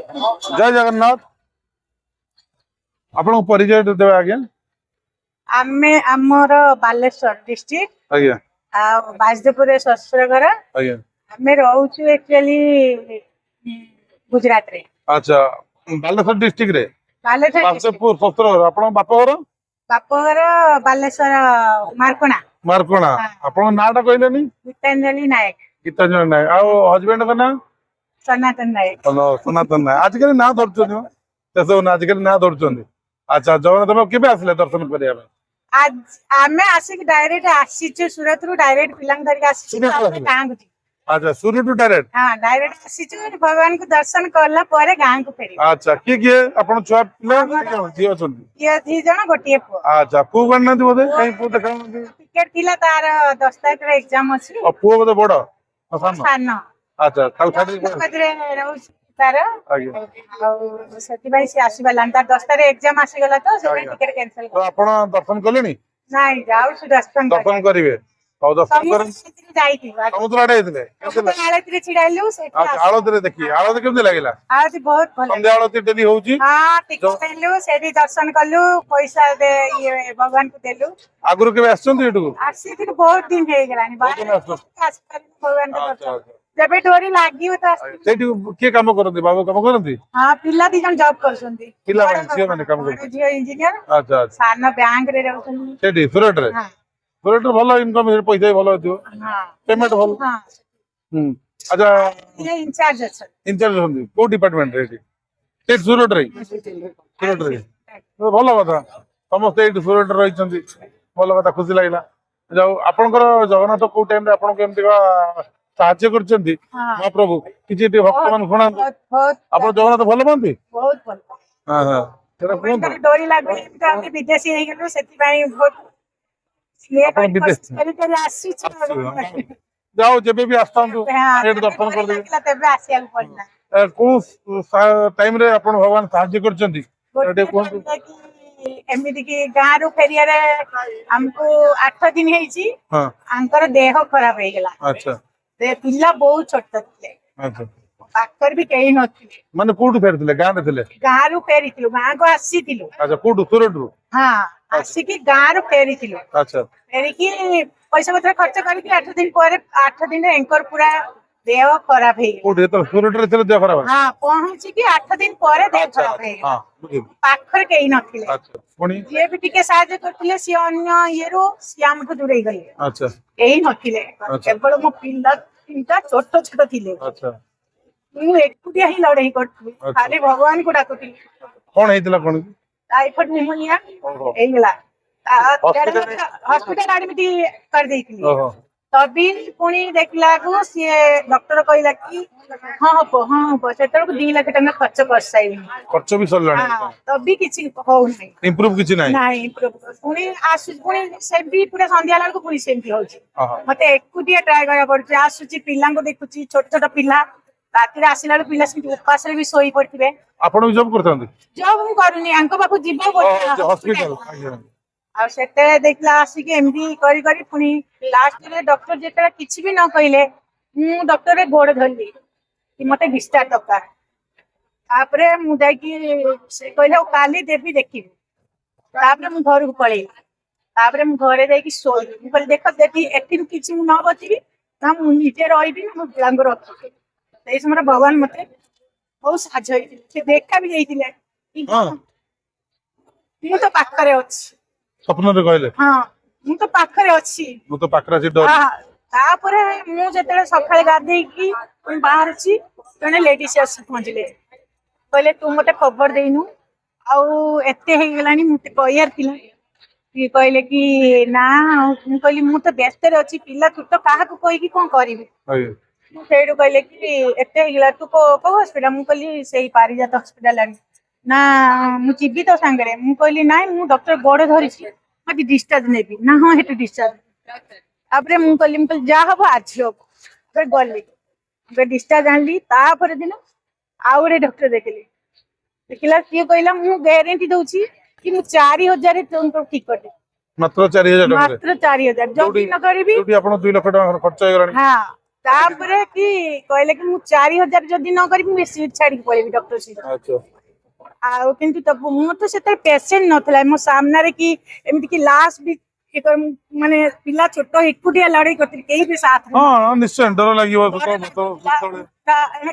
जय जगन्नाथ आपण परिचय देवे आज्ञा आमे आमर बालेश्वर डिस्ट्रिक्ट आज्ञा बाजदेपुर ससुर घर आज्ञा आमे रहउछु एक्चुअली गुजरात रे। अच्छा बालेश्वर डिस्ट्रिक्ट रे बालेश्वर बाजदेपुर ससुर घर आपण बाप घर बापघर बालेश्वर मारकोणा मारकोणा आपण नाटा कहलेनी गीतांजलि नायक गीतांजलि नायक आ हस्बैंड का ना सनातन नायक सनातन नायक आजकल ना धरछन तेसो ना आजकल ना धरछन। अच्छा जगन्नाथ बाबू केबे आसले दर्शन करिया आज आमे आसिक डायरेक्ट आसीछु सूरत रु डायरेक्ट पिलांग धरि आसीछु गां को। अच्छा सूरत टू डायरेक्ट हां डायरेक्ट आसीछु भगवान को दर्शन करला परे गां को फेरी। अच्छा किए आपण छुआ पिला जी अछन ये दी जण गोटिए पो। अच्छा पु गण न बोले कहीं पु देखा टिकट थिला तार 10 तारिख रे एग्जाम अछि और पु बोले बड़ सानो सानो। अच्छा कल खाडी कदरे रहउ तार आगे और सती भाई से आसीबा लांता 10 तारिख एग्जाम आसी गला तो से टिकट कैंसिल तो आपण दर्शन कलेनी नाही जाऊ सु दर्शन दर्शन करिवे और दर्शन कर जाई थी समुद्र आडे हेतले आळती रे छिडाइलु से अच्छा आळती रे देखी आळती केमते लागिला आळती बहुत भल संध्या आळती डेली होउची हां टिकट कैलु सेठी दर्शन कलु पैसा दे ये भगवान को देलु आगुरु केबे आछन एटू आसी थी बहुत दिन हे गेलानी भगवान को दर्शन जबे डोरी लागी हो तो सेठी के काम करथि बाबू काम करथि हां पिल्ला दी जन जॉब करसंती पिल्ला माने माने काम करथि जियो इंजीनियर अच्छा अच्छा सानो बैंक रे रहउछन सेठी सुरत रे हां सुरत भलो इनकम पैसा भलो होतियो हां पेमेंट भलो हां अच्छा ये इंचार्ज अछन इंचार्ज होंदी को डिपार्टमेंट रे सेठ सुरत रे सुरत रे तो भलो कथा समस्त एठी सुरत रही छंदी भलो कथा खुशी लागिला जाऊ आपनकर जगन्नाथ को टाइम रे आपन केमति का साहाय्य करछंदी महाप्रभु किछि भक्त मान सुना बहुत आपण जगन्नाथ भलो मानती बहुत भल हां हां तेरा कोन भगवान डोरी लागले तो हम विदेशी हे गेलु सेति भाई बहुत ये आपण विदेश करे करे आसी छ जाओ जेबे भी आस्तांतु सेठ दर्शन कर दे तबे आसिया पड़ना को टाइम रे आपण भगवान साहाय्य करछंदी एटे कोन एमिति की गां रु फेरिया रे हमको 8 दिन हेची हां आंकर देह खराब हे गेला। अच्छा ते पिल्ला बहुत छोट थिले अच्छा पाकर भी केही नथिले माने कोठु फेरथिले गां रे थिले गां रु फेरिथिलु गां को आसीथिलु अच्छा कोठु सुरत रु हां आसी की गां रु फेरिथिलु अच्छा फेरि की पैसा पत्र खर्च करके 8 दिन पर 8 दिन एंकर पूरा देह खराब हे कोठु तो सुरत रे थिले देह खराब हां पहुंची की 8 दिन पर देह खराब हे हां बुझी पाखर केही नथिले अच्छा पुणी जे भी टिके साहाय्य करथिले सी अन्य येरो श्याम को दूरे गले अच्छा केही नथिले केवल मो पिल्ला तीनटा छोट छोट थिले अच्छा मु एकुटिया ही लड़ाई करथि खाली भगवान को डाकुथि कोन हेतिला कोन टाइफाइड निमोनिया एगला हॉस्पिटल एडमिट कर देथि ओहो तभी पुणी देखला को से डॉक्टर कहला कि हां सेतर को 2 लाख टका खर्च कर साइबी खर्च भी सरलाणी हां तभी किछि हो नै इंप्रूव किछि नाही नाही इंप्रूव पुणी आसु पुणी सेबी पूरा संध्या लाल को पुणी सेमती होछि मते एकुटिया ट्राई करा पड़छि आसुची पिल्ला को देखुची छोट छोट पिल्ला राती रे आसिला पिल्ला से उपास रे भी सोई पड़थिबे आपण भी जॉब करथांती जॉब हम करूनी अंक बापू जीवो हॉस्पिटल आ सेते देखला आसी के एमडी करी करी पुणी लास्ट रे डॉक्टर जेता किछि भी न कइले मु डॉक्टर रे गोड़ धरली कि मते डिस्चार्ज दरकार तापरे मु जाई कि से कहले काली देवी देखि तापरे मु घर को पळेई तापरे मु घरे जाई कि सोई मु कहले देख देखि एथि किछि मु न बचिबी ता मु नीचे रहिबी मु पिलांग रखि एई समय भगवान मते बहुत साहाय्य होई से देखा भी जाईतिले हां मु तो पाखरे अछि सपन रे कहले हां मु तो पाखरे अछि मु तो पाखरा से डर हां तापरे मु जेतले सकाळे गाधेई की बाहर छी तने लेडीज आसी पहुंचले कहले तू मते खबर देइनु आउ एते हे गेलानी मते कहियार थिला कि कहले कि ना मु कहली मु तो व्यस्त रे अछि पिल्ला तू तो काहा को कहि कि कोन करबी मु सेडु कहले कि एते हे गेला तू को हॉस्पिटल मु कहली सेही पारिजात हॉस्पिटल आनी ना मु चिबी तो सांगरे मु कहली नाइ मु डॉक्टर गोड़ धरि छी मते डिस्चार्ज नेबी ना हां हेतु डिस्चार्ज आपरे मु कहली जा हबो आज हो बे गली बे डिस्चार्ज आनली तापर दिन आउरे डॉक्टर देखली देखिला किए कहला मु गारंटी दउची कि मु 4000 टका ठीक कर दे मात्र 4000 टका मात्र 4000 जल्दी न करबी जोटी आपण 2 लाख टका खर्च हे गरानी हां तापरे कि कहले कि मु 4000 जदि न करी मु सीट छाड़ी पळेबी डॉक्टर सीट अच्छा आ किंतु तब मु तो सेते पेशेंट नथला मो सामने रे कि एमति कि लास्ट भी कि माने पिला छोट एकुटिया लड़ाई करती केही भी साथ नहीं। हाँ निश्चय डर लगे तो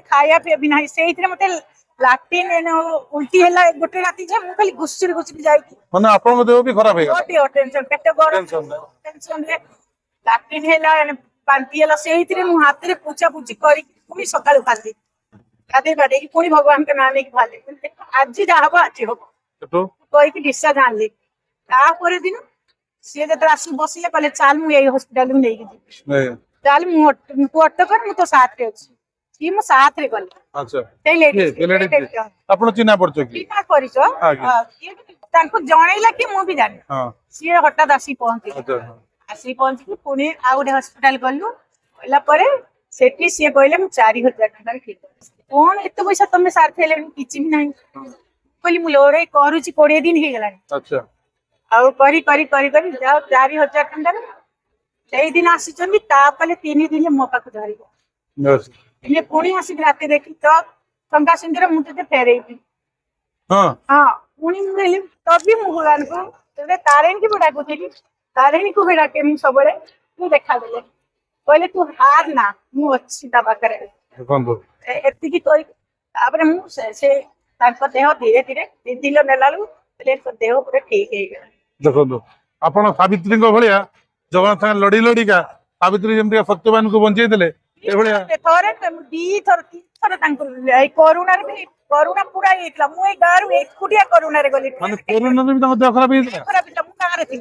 खाया पे भी नहीं से मते लाटिन एनो उल्टी हैला गोटे राती जे मु खाली गुस्सी जाई मैंने आपन देह भी खराब है गोटे टेंशन पेट गरम टेंशन टेंशन रे लाटिन हैला पांती हैला सेहितरे मु हाथ रे पूछा पूछी करी पुनी सकाळ खाली गाधे बाडे की पुनी भगवान के नाम लेके भाले आज जा हबो आज हो तो कोई की डिस्चार्ज आनली तापर दिन से जत आसी बसिले कहले चाल मु एई हॉस्पिटल में लेके जी नहीं चाल मु ऑटो कर मु तो साथ रे अछि की मु साथ रे गल अच्छा ते लेडी आपन चिन्हा पड़छ की बिना करिसो आगे। ये तांको जणैला कि मु भी जाने हां सी हठात आसी पहुंची अच्छा आसी पहुंची कि पुनी आ गोटे हॉस्पिटल गलु होला परे सेठी से कहले मु 4000 टका ठीक कोन एते पैसा तमे साथ हेले किछि भी नाही कहली मु लोरे करूची 20 दिन हे गेलानी अच्छा आउ करी करी करी करी जाओ 4000 टका सेई दिन आसी चंदी ता पले 3 दिन मो पाख धरी बस इने पुनी आसी राते देखी तो टंका सिंदर मु ते फेरेई हां हां पुनी मु गेली तभी मु भगवान को तबे तारेन की बड़ा को थी तारेन को बेड़ा के मु सबले तू देखा देले कहले तू हार ना मु अच्छी दबा करे देखो एति की कोई तापरे मु से तांको देह धीरे धीरे दिदिल नेलालु ले तो देह पूरा ठीक हे गेला देखो आपण सावित्री को भलिया जगन्नाथ संगे लड़ी लड़ी का सावित्री जेमती सत्यवान को बंचई देले ए भलिया थोरे दी थोर तीन थोर तांको ए कोरोना रे भी कोरोना पूरा एकला मु ए गार एकुटिया कोरोना रे गली माने कोरोना में भी ताको देह खराब ହେଇଥିଲା खराब था मु कहां रे थी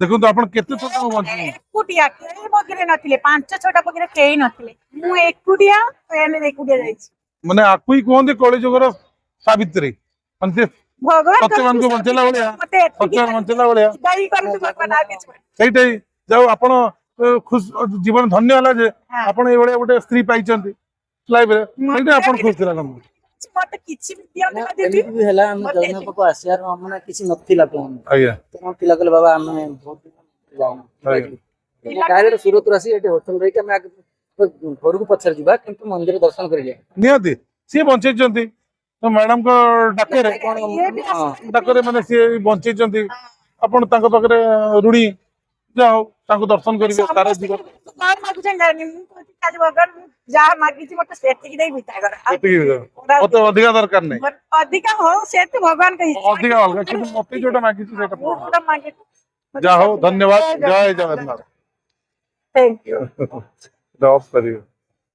देखो तो आपण केते छोटा बंचई एकुटिया केही बगरे नथिले 5-6टा बगरे केही नथिले मु एकुटिया ट्रेन रे एकुटिया जाईछि माने आकुई कोहंदे कଳି जुगर सावित्री माने भगवान सत्यवान को बंचेला भलिया सत्यवान बंचेला भलिया दाई करनु भगवान आगे ସେଇଟାই ଯାଉ ଆପଣ ଖୁସି ଜୀବନ ଧନ୍ୟ ହେଲା ଯେ ଆପଣ ଏଇଭଳିଆ ଗୋଟେ ସ୍ତ୍ରୀ ପାଇଛନ୍ତି ଲାଇଫ ରେ ସେଇଟା ଆପଣ ଖୁସି ଲାଗନ୍ତୁ मते किछि भी दिया ना एमती देबी भी हला हम जगन पाको आसियार हमने किछि नथिला कोन ଆଜ୍ଞା तो थिला कहले बाबा हमें बहुत जाऊ काहे सूरत रासी एटे होटल रे के हम घर को पछर जीवा किंतु मंदिर दर्शन करिले ନିହାତି ସିଏ ବଞ୍ଚେଇଛନ୍ତି ତ ମ୍ୟାଡାମ ଙ୍କ ଡାକରେ ये भी ଡାକରେ ମାନେ ସିଏ ବଞ୍ଚେଇଛନ୍ତି ଆପଣ ତାଙ୍କ ପାଖରେ ଋଣୀ ଯାଅ ତାଙ୍କୁ ଦର୍ଶନ କରିବେ ସାରା ଜୀବନ बार मागु जानी मु काज भगवान जा मागी छी मते सेति की दे बिता कर ଏତିକି ମତେ ଅଧିକା ଦରକାର ନାହିଁ अधिका हो सेति भगवान कहि ଅଧିକା ଅଲଗା କିନ୍ତୁ ମତେ ଯୋଉଟା ମାଗିଛି ସେଇଟା मु पूरा मागे ଯାହା ହଉ ଧନ୍ୟବାଦ ଜୟ ଜଗନ୍ନାଥ थैंक यू ଜବ୍ କରିବେ